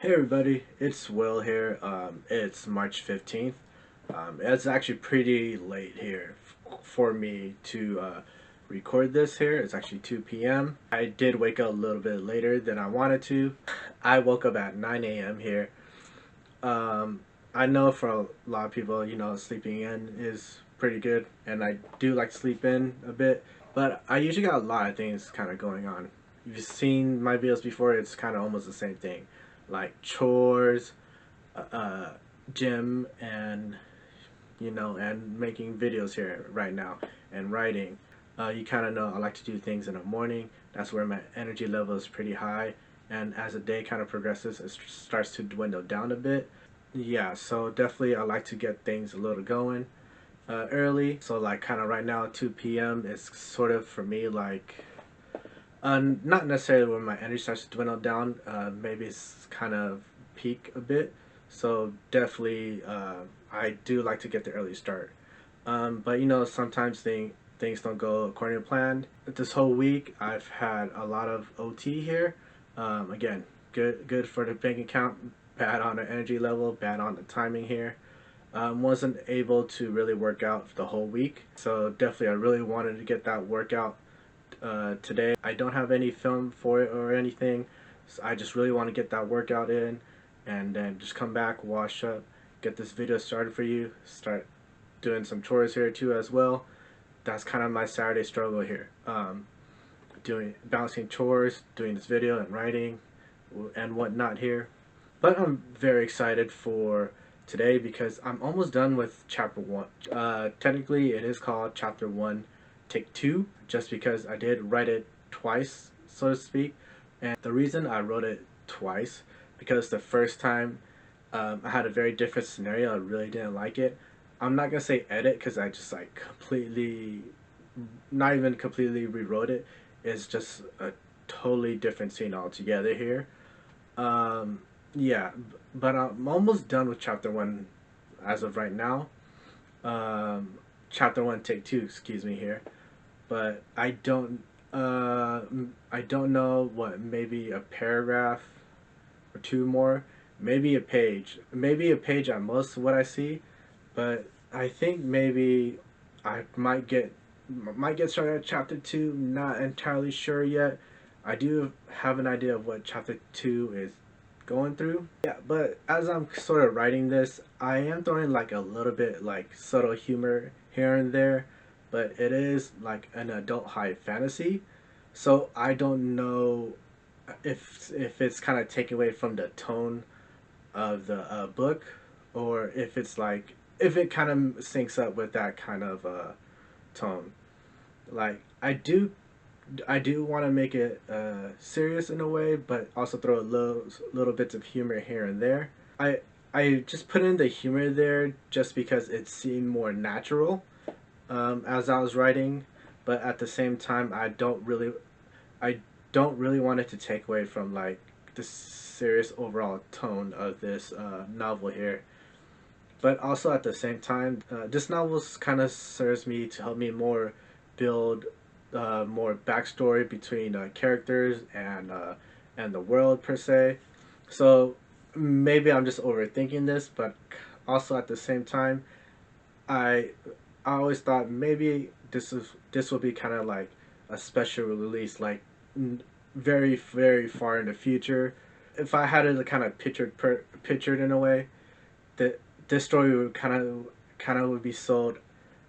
Hey everybody, it's Will here. It's March 15th. It's actually pretty late here for me to record this here. It's actually 2 p.m. I did wake up a little bit later than I wanted to. I woke up at 9 a.m. here. Um, I know for a lot of people, sleeping in is pretty good, and I do like to sleep in a bit, but I usually got a lot of things kind of going on. If you've seen my videos before, it's kind of almost the same thing, like chores, uh, gym, and and making videos here right now and writing. You kind of know I like to do things in the morning. That's where my energy level is pretty high, and as the day kind of progresses, it starts to dwindle down a bit. Yeah, so definitely I like to get things a little going early. So like kind of right now, 2 p.m. is sort of for me like not necessarily when my energy starts to dwindle down. Maybe it's kind of peak a bit. So definitely, I do like to get the early start. But sometimes things don't go according to plan. This whole week, I've had a lot of OT here. Again, good for the bank account. Bad on the energy level. Bad on the timing here. Wasn't able to really work out the whole week. So definitely, I really wanted to get that workout today. I don't have any film for it or anything, so I just really want to get that workout in and then just come back, wash up, get this video started for you, start doing some chores here too as well. That's kind of my Saturday struggle here. Doing balancing chores, doing this video and writing and whatnot here. But I'm very excited for today because I'm almost done with chapter 1. Technically, it is called chapter 1, take 2, just because I did write it twice, so to speak. And the reason I wrote it twice, because the first time I had a very different scenario, I really didn't like it. I'm not gonna say edit because I just like completely, not even completely rewrote it. It's just a totally different scene altogether here. Um, yeah, but I'm almost done with chapter 1 as of right now. Um, chapter 1, take 2, excuse me here. But I don't know what, maybe a paragraph or two more, maybe a page at most what I see, but I think maybe I might get started at chapter 2. Not entirely sure yet. I do have an idea of what chapter 2 is going through. Yeah, but as I'm sort of writing this, I am throwing like a little bit like subtle humor here and there, but it is like an adult high fantasy, so I don't know if it's kind of taken away from the tone of the book, or if it's like if it kind of syncs up with that kind of tone. Like I do want to make it serious in a way, but also throw a little bits of humor here and there. I just put in the humor there just because it seemed more natural as I was writing, but at the same time, I don't really want it to take away from like the serious overall tone of this novel here. But also at the same time, this novel kind of serves me to help me more build more backstory between characters and the world per se. So maybe I'm just overthinking this, but also at the same time, I I always thought maybe this will be kind of like a special release, like very far in the future. If I had it kind of pictured in a way, that this story would kind of would be sold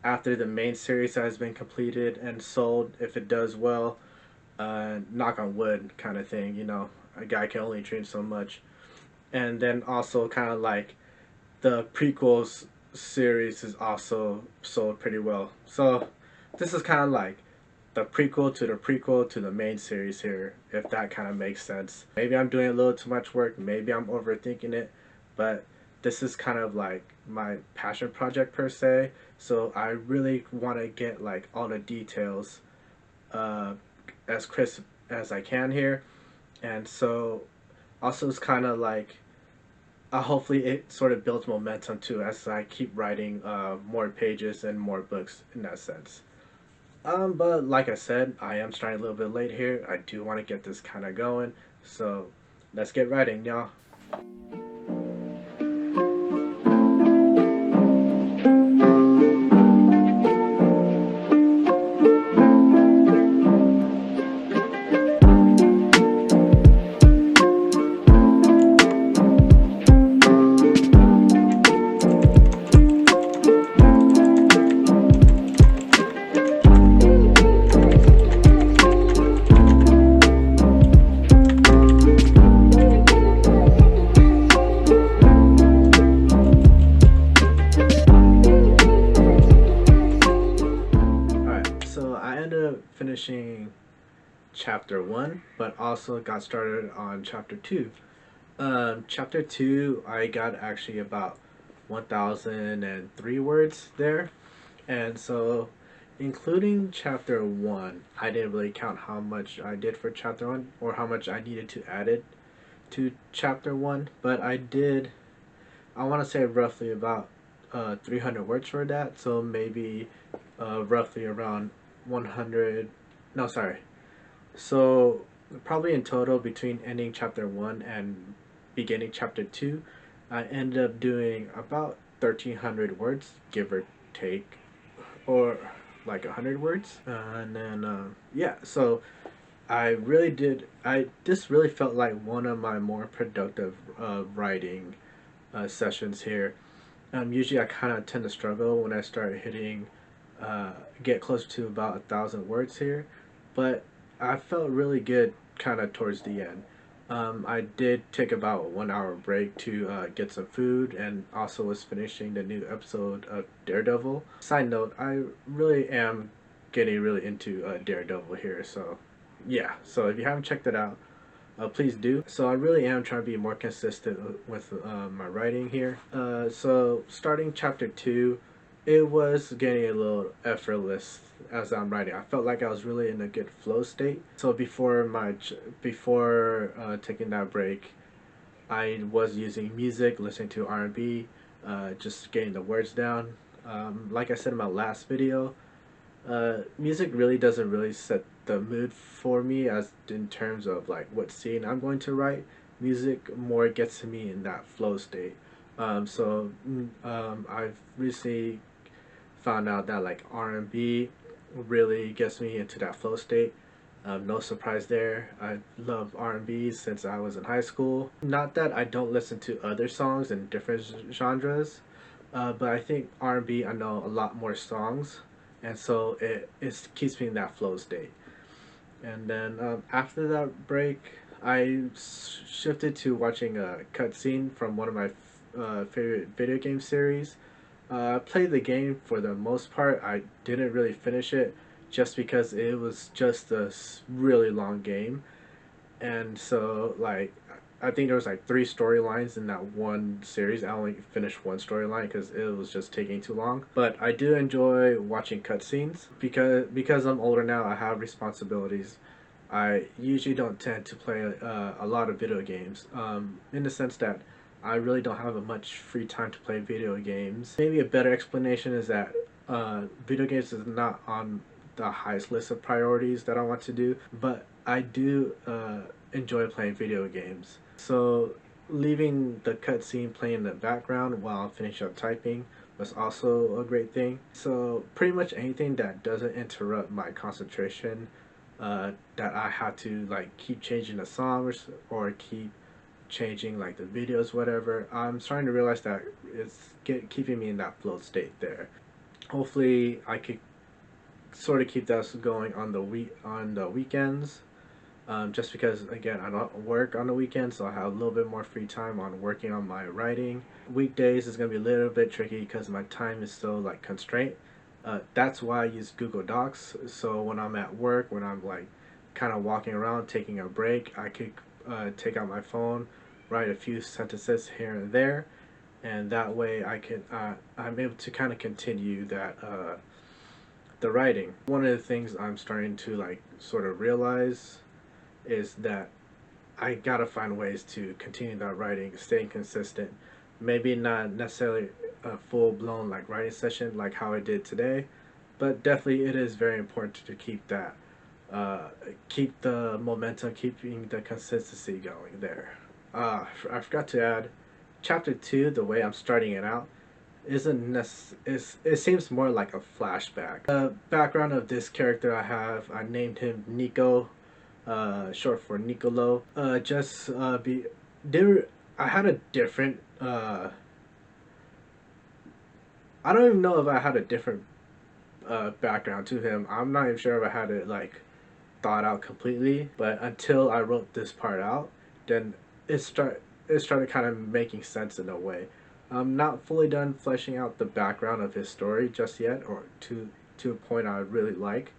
after the main series has been completed and sold if it does well. Knock on wood, kind of thing. A guy can only dream so much, and then also kind of like the prequels series is also sold pretty well. So this is kind of like the prequel to the main series here, if that kind of makes sense. Maybe I'm doing a little too much work, maybe I'm overthinking it, but this is kind of like my passion project per se. So I really want to get like all the details uh, as crisp as I can here. And so also it's kind of like hopefully it sort of builds momentum too as I keep writing more pages and more books in that sense. But like I said, I am starting a little bit late here. I do want to get this kind of going, so let's get writing, y'all. Alright, so I ended up finishing chapter 1, but also got started on chapter 2. Chapter 2, I got actually about 1,003 words there. And so, including chapter 1, I didn't really count how much I did for chapter 1 or how much I needed to add it to chapter 1, but I did, I want to say roughly about 300 words for that, so maybe roughly around 100. No, sorry. So probably in total between ending chapter 1 and beginning chapter 2, I ended up doing about 1,300 words, give or take, or like 100 words. And then, yeah, so I really did. This really felt like one of my more productive writing sessions here. Usually I kind of tend to struggle when I start hitting, get close to about 1,000 words here, but I felt really good kind of towards the end. I did take about a 1 hour break to get some food and also was finishing the new episode of Daredevil. Side note, I really am getting really into Daredevil here, so yeah. So if you haven't checked it out, please do. So I really am trying to be more consistent with my writing here. So starting chapter 2, it was getting a little effortless as I'm writing. I felt like I was really in a good flow state. So before taking that break, I was using music, listening to R&B, just getting the words down. Like I said in my last video, music really doesn't really set the mood for me as in terms of like what scene I'm going to write. Music more gets to me in that flow state. I've recently found out that like R&B really gets me into that flow state. No surprise there. I love R&B since I was in high school. Not that I don't listen to other songs in different genres, but I think R&B, I know a lot more songs, and so it keeps me in that flow state. And then after that break, I shifted to watching a cutscene from one of my favorite video game series. I played the game for the most part. I didn't really finish it just because it was just a really long game, and so like I think there was like three storylines in that one series. I only finished one storyline because it was just taking too long. But I do enjoy watching cutscenes because I'm older now. I have responsibilities. I usually don't tend to play a lot of video games. In the sense that I really don't have much free time to play video games. Maybe a better explanation is that video games is not on the highest list of priorities that I want to do, but I do enjoy playing video games. So leaving the cutscene playing in the background while I finish up typing was also a great thing. So pretty much anything that doesn't interrupt my concentration, that I have to like keep changing the songs or keep changing like the videos, whatever. I'm starting to realize that it's keeping me in that flow state there. Hopefully, I could sort of keep that going on the weekends. Just because again I don't work on the weekends, so I have a little bit more free time on working on my writing. Weekdays is gonna be a little bit tricky because my time is still like constrained. That's why I use Google Docs. So when I'm at work, when I'm like kind of walking around taking a break, I could take out my phone, write a few sentences here and there, and that way I'm able to kind of continue that the writing. One of the things I'm starting to like sort of realize is that I gotta find ways to continue that writing, staying consistent. Maybe not necessarily a full blown like writing session like how I did today, but definitely it is very important to keep keep the momentum, keeping the consistency going there. I forgot to add, chapter 2, the way I'm starting it out, it seems more like a flashback. The background of this character I named him Nico, short for Nicolo. Just be there. I had a different. I don't even know if I had a different background to him. I'm not even sure if I had it like thought out completely. But until I wrote this part out, then it start it started kind of making sense in a way. I'm not fully done fleshing out the background of his story just yet, or to a point I really like.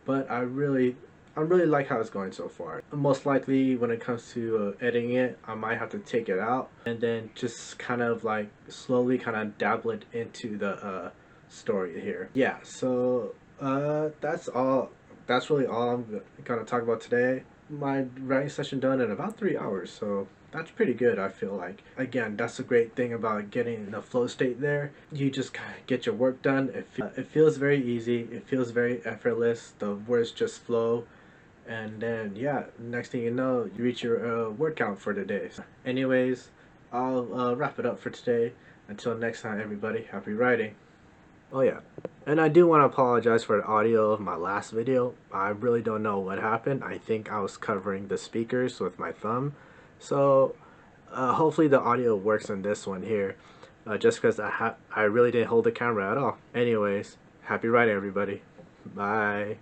But I really like how it's going so far. Most likely, when it comes to editing it, I might have to take it out and then just kind of like slowly kind of dabble it into the story here. Yeah, so that's all. That's really all I'm gonna talk about today. My writing session done in about 3 hours, so that's pretty good. I feel like, again, that's the great thing about getting in the flow state there. You just kind of get your work done. It feels very easy. It feels very effortless. The words just flow, and then yeah, next thing you know, you reach your word count for the day. So anyways, I'll wrap it up for today. Until next time, everybody, happy writing. Oh yeah, and I do want to apologize for the audio of my last video. I really don't know what happened. I think I was covering the speakers with my thumb. So hopefully the audio works on this one here. Just because I really didn't hold the camera at all. Anyways, happy writing everybody. Bye.